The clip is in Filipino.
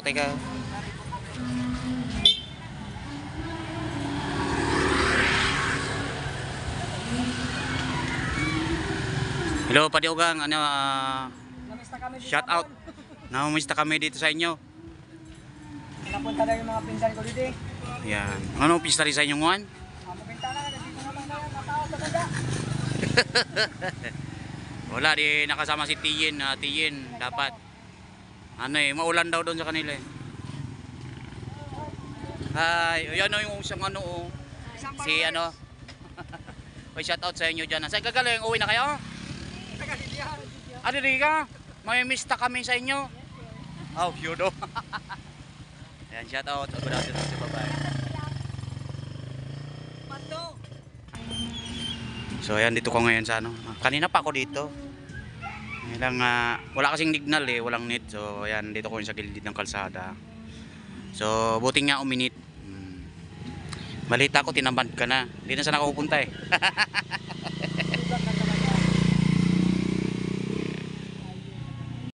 Teka. Hello, Padiugang. Shout out. Namumista kami dito sa inyo. Napunta na yung mga pinsan ko dito eh. Ayan. Ano pista rin sa inyong Juan? Mapinta na, dito naman na yan, matao sa banda. Wala, di nakasama si Tiyin. Tiyin, dapat. Ano eh, maulan daw doon sa kanila eh. Hi, yan o yung isang ano oh. Si ano. Oy, shout out sa inyo dyan. Saan kagaling? Uwi na kayo? Ano rin ka? May mista kami sa inyo. Oh, yun o. Ayan, shout out. Abadado sa babae. So ayan, dito ko ngayon sa ano. Kanina pa ako dito. Ilang, wala kasing signal eh, walang net. So ayan, dito ko sa gilid ng kalsada. So buti nga uminit. Balita ko tinambad ka na. Hindi na sana ako pupunta eh.